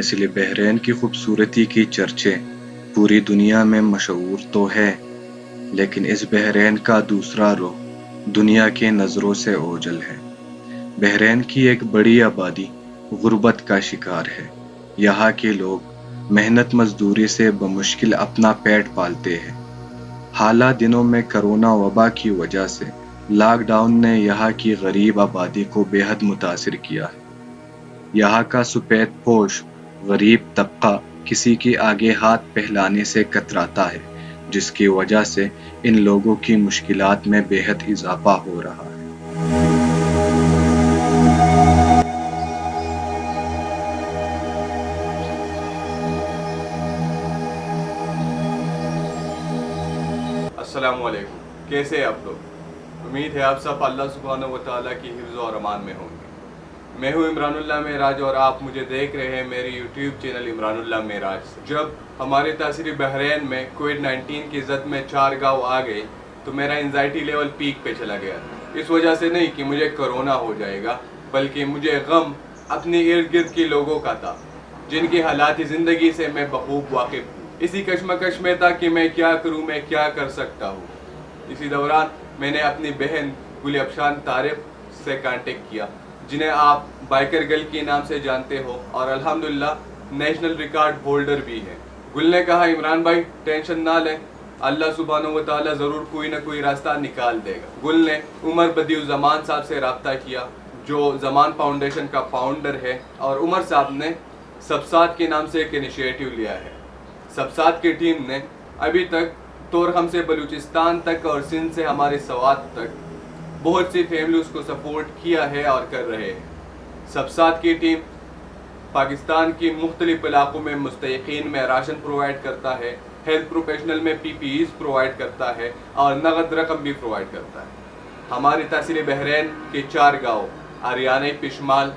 तहसील बहरैन की खूबसूरती की चर्चे पूरी दुनिया में मशहूर तो है, लेकिन इस बहरैन का दूसरा रुख दुनिया की नज़रों से ओझल है। बहरैन की एक बड़ी आबादी गुर्बत का शिकार है। यहाँ के लोग मेहनत मजदूरी से बमुश्किल अपना पेट पालते हैं। हाल दिनों में कोरोना वबा की वजह से लॉकडाउन ने यहाँ की गरीब आबादी को बेहद मुतासिर किया है। यहाँ का सफ़ेद पोश गरीब तबका किसी के आगे हाथ फैलाने से कतराता है, जिसकी वजह से इन लोगों की मुश्किलात में बेहद इजाफा हो रहा है। अस्सलामुअलैकुम, कैसे हैं आप लोग। उम्मीद है आप सब अल्लाह सुब्हानहू व तआला की हिफ्ज़ और अमान में होंगे। मैं हूं इमरानुल्लाह मेराज और आप मुझे देख रहे हैं मेरे यूट्यूब चैनल इमरानुल्लाह मेराज से। जब हमारे तहसील बहरैन में कोविड-19 की ज़द में 4 गाँव आ गए तो मेरा एंजाइटी लेवल पीक पे चला गया। इस वजह से नहीं कि मुझे कोरोना हो जाएगा, बल्कि मुझे गम अपने इर्द गिर्द के लोगों का था, जिनकी हालात ज़िंदगी से मैं बखूब वाकिफ़ हूँ। इसी कश्मकश में था कि मैं क्या करूँ, मैं क्या कर सकता हूँ। इसी दौरान मैंने अपनी बहन गुल अफशान तारिक से कांटेक्ट किया, जिन्हें आप बाइकर गर्ल के नाम से जानते हो और अल्हम्दुलिल्लाह नेशनल रिकॉर्ड होल्डर भी हैं। गुल ने कहा, इमरान भाई टेंशन ना लें, अल्लाह सुब्हानहू व तआला ज़रूर कोई ना कोई रास्ता निकाल देगा। गुल ने उमर बदिउज़्ज़मान साहब से रब्ता किया, जो ज़मान फाउंडेशन का फाउंडर है, और उमर साहब ने सबसात के नाम से एक इनिशिएटिव लिया है। सबसात की टीम ने अभी तक तोरखम से बलूचिस्तान तक और सिंध से हमारे सवात तक बहुत सी फैमिलीज़ को सपोर्ट किया है और कर रहे हैं। सबसात की टीम पाकिस्तान की मुख्तलिफ इलाकों में मुस्तहिक़ीन में राशन प्रोवाइड करता है, हेल्थ प्रोफेशनल में PPEs प्रोवाइड करता है और नगद रकम भी प्रोवाइड करता है। हमारी तहसील बहरैन के 4 गाँव आरियानी पिशमाल,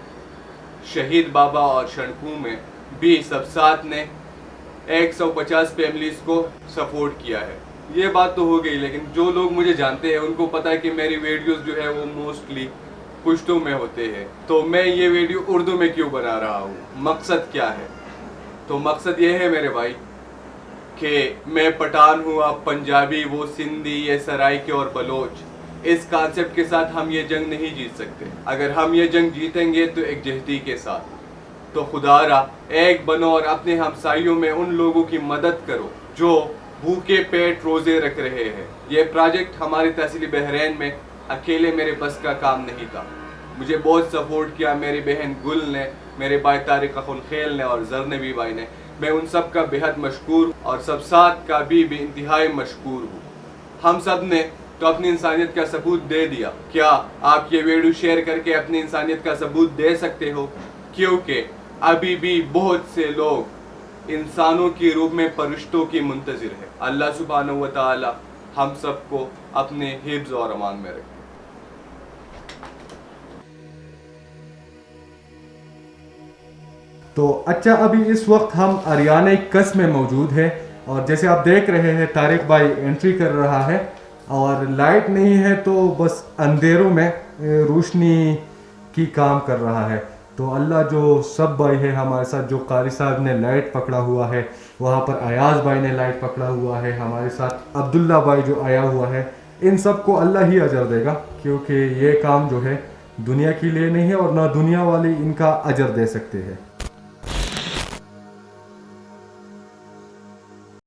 शहीद बाबा और शनकू में भी सबसात ने 150 फैमिलीज़ को सपोर्ट किया है। ये बात तो हो गई, लेकिन जो लोग मुझे जानते हैं उनको पता है कि मेरी वीडियोस जो है वो मोस्टली पुश्तो में होते हैं। तो मैं ये वीडियो उर्दू में क्यों बना रहा हूँ, मकसद क्या है? तो मकसद ये है मेरे भाई कि मैं पठान हूँ, आप पंजाबी, वो सिंधी, ये सराइकी और बलोच। इस कॉन्सेप्ट के साथ हम ये जंग नहीं जीत सकते। अगर हम ये जंग जीतेंगे तो एक जहदी के साथ। तो खुदारा एक बनो और अपने हमसाइयों में उन लोगों की मदद करो जो भूखे पेट रोजे रख रहे हैं। ये प्रोजेक्ट हमारी तहसील बहरैन में अकेले मेरे बस का काम नहीं था। मुझे बहुत सपोर्ट किया मेरी बहन गुल ने, मेरे भाई तारिक अखुनखेल ने और जरनबी भाई ने। मैं उन सब का बेहद मशकूर और सबसात का भी इंतहाई मशकूर हूँ। हम सब ने तो अपनी इंसानियत का सबूत दे दिया। क्या आप ये वीडियो शेयर करके अपनी इंसानियत का सबूत दे सकते हो? क्योंकि अभी भी बहुत से लोग इंसानों के रूप में फरिश्तों की मुंतज़िर है। अल्लाह सुब्हानहू व तआला हम सबको अपने हिफ्ज़ और अमान में रखे। तो अच्छा, अभी इस वक्त हम आरियानी कस में मौजूद हैं और जैसे आप देख रहे हैं तारिक भाई एंट्री कर रहा है और लाइट नहीं है तो बस अंधेरों में रोशनी की काम कर रहा है। तो अल्लाह जो सब भाई है हमारे साथ, जो कारी साहब ने लाइट पकड़ा हुआ है, वहाँ पर अयाज भाई ने लाइट पकड़ा हुआ है, हमारे साथ अब्दुल्ला भाई जो आया हुआ है, इन सब को अल्लाह ही अजर देगा, क्योंकि ये काम जो है दुनिया के लिए नहीं है और ना दुनिया वाले इनका अजर दे सकते हैं।